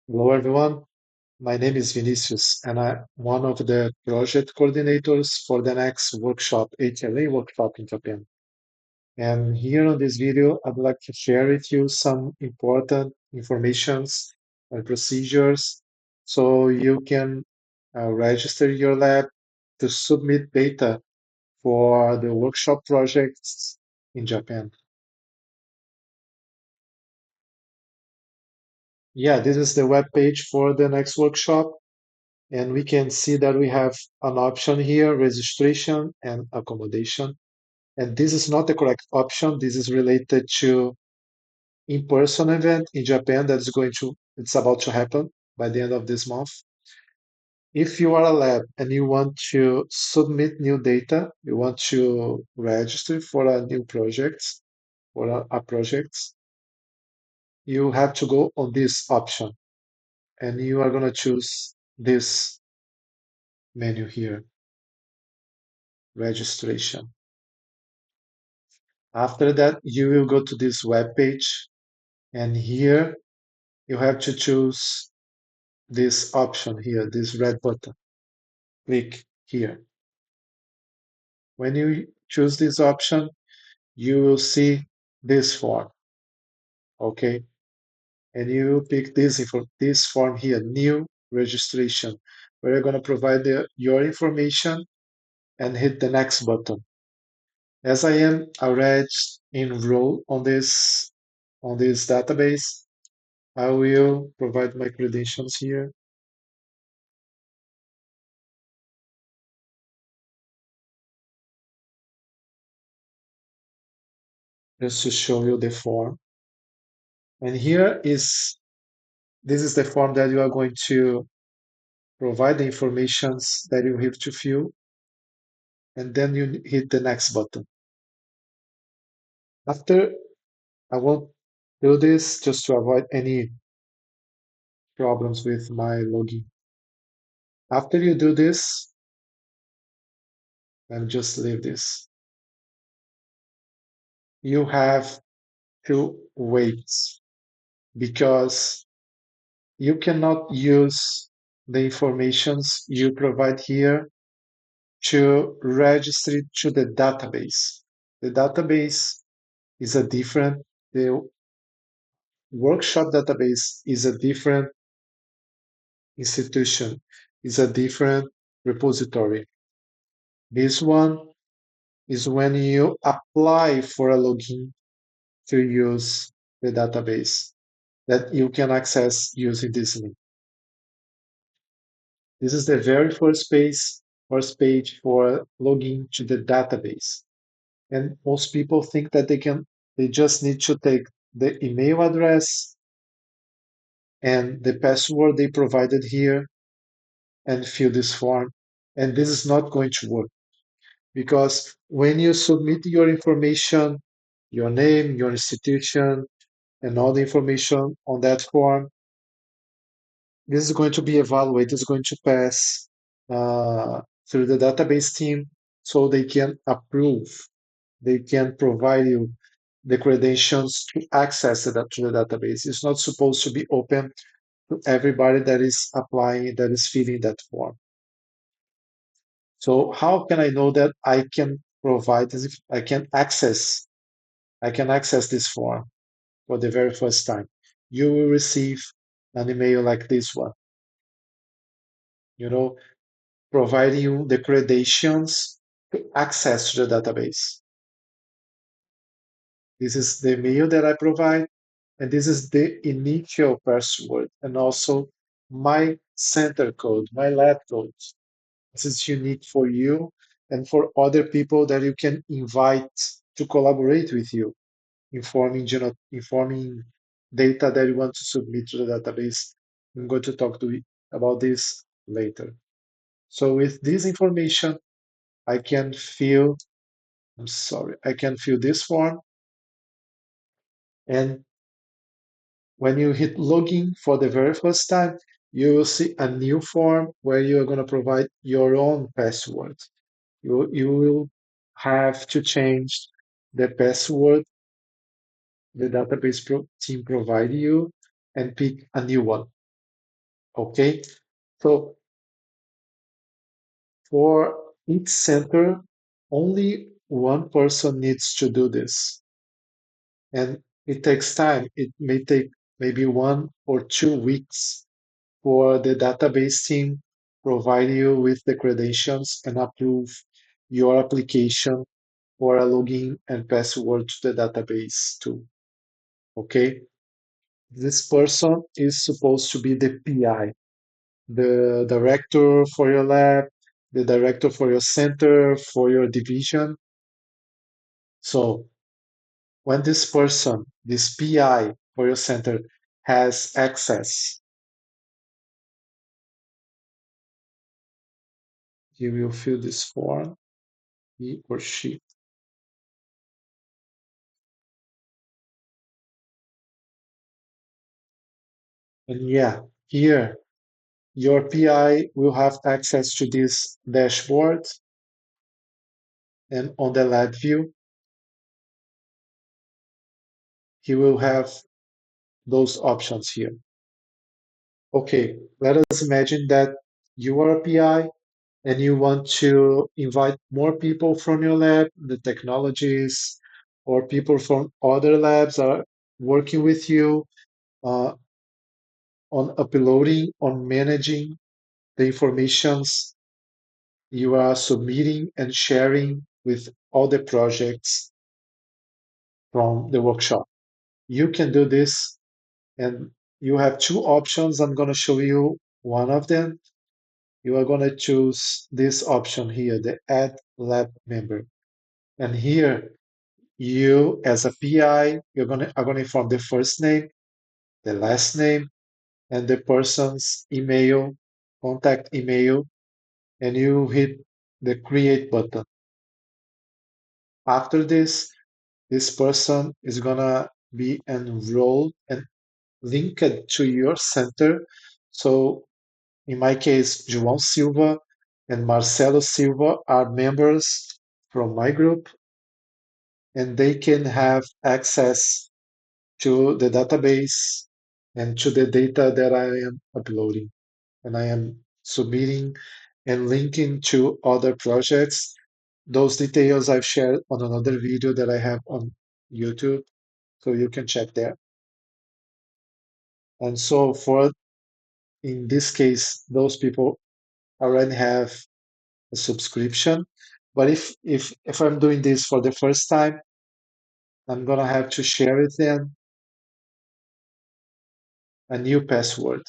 Hello, everyone. My name is Vinicius, and I'm one of the project coordinators for the next workshop, HLA Workshop in Japan. And here on this video, I'd like to share with you some important informations and procedures so you can register your lab to submit data for the workshop projects in Japan. Yeah, this is the web page for the next workshop. And we can see that we have an option here, registration and accommodation. And this is not the correct option. This is related to in-person event in Japan it's about to happen by the end of this month. If you are a lab and you want to submit new data, you want to register for a new project or a project, you have to go on this option and you are going to choose this menu here, registration. After that, you will go to this web page, and here you have to choose this option here, this red button. Click here. When you choose this option, you will see this form, okay? And you will pick this form here, new registration, where you're going to provide your information and hit the next button. As I am already enrolled on this database, I will provide my credentials here. Just to show you the form. And this is the form that you are going to provide the informations that you have to fill, and then you hit the next button. After, I won't do this just to avoid any problems with my login. After you do this, and just leave this, you have to wait because you cannot use the informations you provide here to register it to the database. The database is a different, the workshop database is a different institution, is a different repository. This one is when you apply for a login to use the database that you can access using this link. This is the very first page for login to the database. And most people think that they just need to take the email address and the password they provided here and fill this form. And this is not going to work because when you submit your information, your name, your institution, and all the information on that form, this is going to be evaluated, it's going to pass through the database team so they can approve, they can provide you the credentials to access to the database. It's not supposed to be open to everybody that is applying, that is filling that form. So how can I know that I can provide this? I can access this form for the very first time. You will receive an email like this one, you know, providing you the credentials to access to the database. This is the email that I provide, and this is the initial password, and also my center code, my lab code. This is unique for you and for other people that you can invite to collaborate with you, informing data that you want to submit to the database. I'm going to talk to you about this later. So with this information, I can fill, I can fill this form. And when you hit login for the very first time, you will see a new form where you are going to provide your own password. You will have to change the password the database team provide you and pick a new one. Okay, so for each center, only one person needs to do this. And it takes time. It may take maybe 1 or 2 weeks for the database team provide you with the credentials and approve your application for a login and password to the database too. Okay, this person is supposed to be the PI, the director for your lab, the director for your center, for your division. So when this person, this PI for your center, has access, he will fill this form, he or she. And yeah, here your PI will have access to this dashboard, and on the lab view, he will have those options here. Okay, let us imagine that you are a PI and you want to invite more people from your lab, the technologies, or people from other labs are working with you uh, on uploading, on managing the informations you are submitting and sharing with all the projects from the workshop. You can do this, and you have two options. I'm going to show you one of them. You are going to choose this option here, the Add Lab Member. And here, you as a PI, are going to inform the first name, the last name, and the person's email, contact email, and you hit the Create button. After this person is going to be enrolled and linked to your center. So in my case, João Silva and Marcelo Silva are members from my group, and they can have access to the database and to the data that I am uploading. And I am submitting and linking to other projects. Those details I've shared on another video that I have on YouTube, so you can check there. And so for in this case, those people already have a subscription. But if I'm doing this for the first time, I'm gonna have to share with them a new password.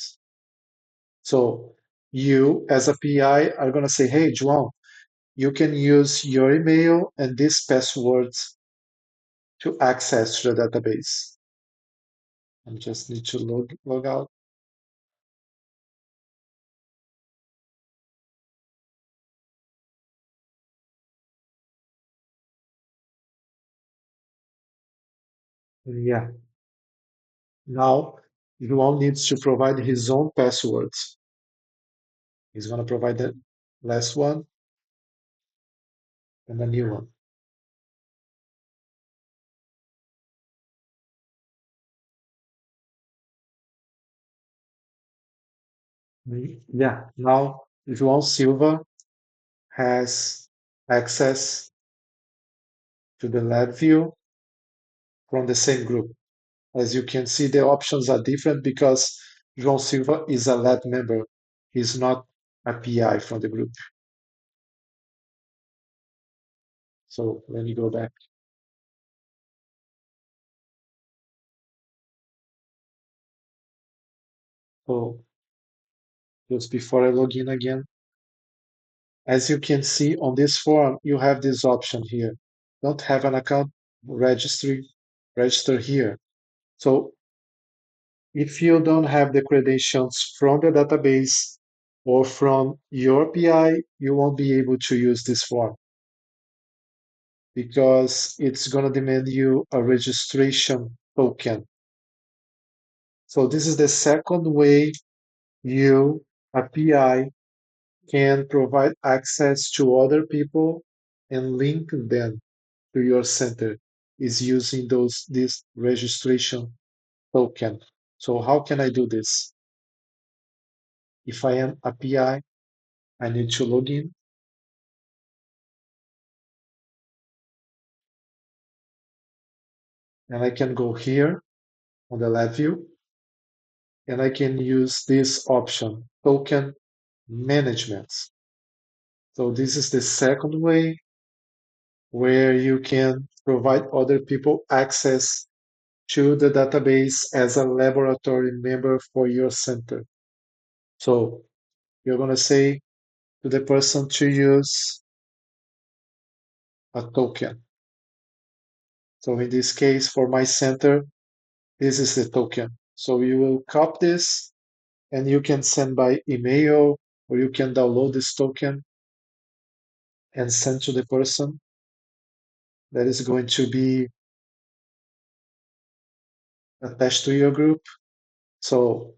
So you as a PI are gonna say, hey João, you can use your email and this password to access the database. I just need to log out. Yeah. Now João needs to provide his own passwords. He's gonna provide the last one and a new one. Yeah, now João Silva has access to the lab view from the same group. As you can see, the options are different because João Silva is a lab member. He's not a PI from the group. So let me go back. So just before I log in again, as you can see on this form, you have this option here. Don't have an account registry, register here. So if you don't have the credentials from the database or from your PI, you won't be able to use this form because it's going to demand you a registration token. So this is the second way you, a PI, can provide access to other people and link them to your center is using this registration token. So how can I do this? If I am a PI, I need to log in, and I can go here on the lab view, and I can use this option, token management. So this is the second way where you can provide other people access to the database as a laboratory member for your center. So you're going to say to the person to use a token. So in this case, for my center, this is the token. So you will copy this and you can send by email or you can download this token and send to the person that is going to be attached to your group. So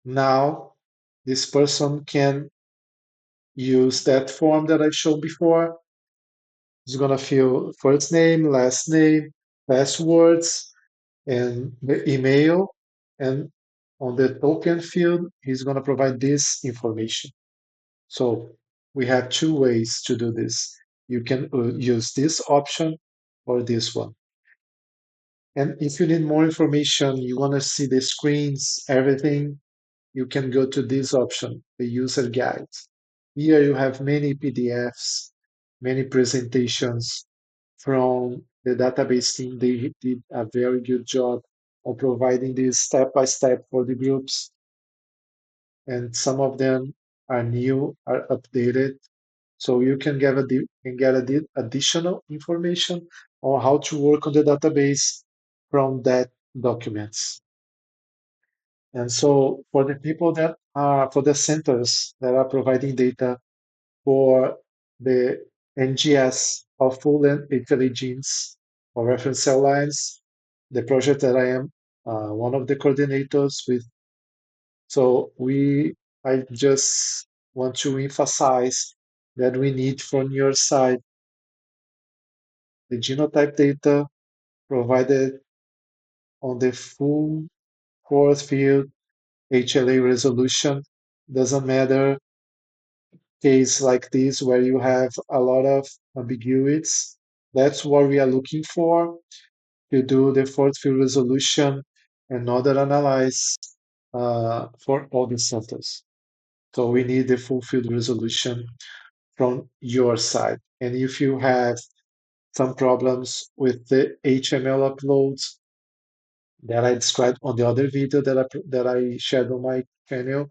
now this person can use that form that I showed before. He's going to fill first name, last name, passwords, and the email. And on the token field, he's going to provide this information. So we have two ways to do this. You can use this option or this one. And if you need more information, you want to see the screens, everything, you can go to this option, the user guide. Here you have many PDFs, many presentations from the database team. They did a very good job of providing this step by step for the groups. And some of them are new, are updated. So you can get additional information on how to work on the database from that documents. And so for the people that are, for the centers that are providing data for the NGS of full length HLA genes or reference cell lines, the project that I am one of the coordinators with. So I just want to emphasize that we need from your side the genotype data provided on the full force field HLA resolution. Doesn't matter case like this where you have a lot of ambiguities. That's what we are looking for to do the force field resolution and other analyze for all the centers. So we need the full field resolution from your side. And if you have some problems with the HML uploads that I described on the other video that I shared on my channel,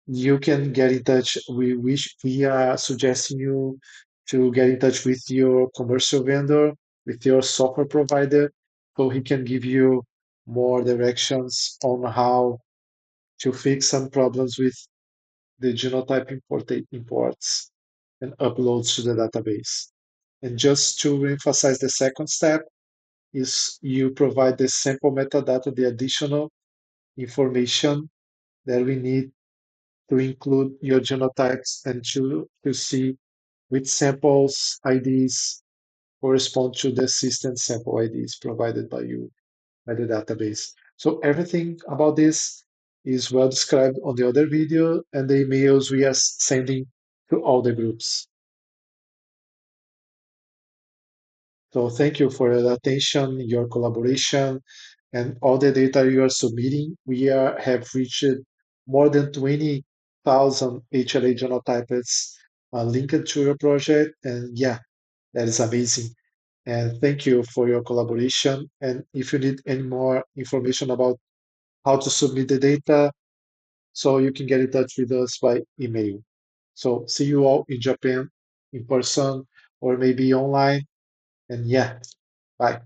you can get in touch. We are suggesting you to get in touch with your commercial vendor, with your software provider, so he can give you more directions on how to fix some problems with the genotype imports and uploads to the database. And just to emphasize the second step is you provide the sample metadata, the additional information that we need to include your genotypes and to see which samples IDs correspond to the system sample IDs provided by you by the database. So everything about this is well described on the other video and the emails we are sending to all the groups. So thank you for your attention, your collaboration, and all the data you are submitting. Have reached more than 20,000 HLA genotypes linked to your project. And yeah, that is amazing. And thank you for your collaboration. And if you need any more information about how to submit the data, so you can get in touch with us by email. So see you all in Japan in person or maybe online. And yeah, bye.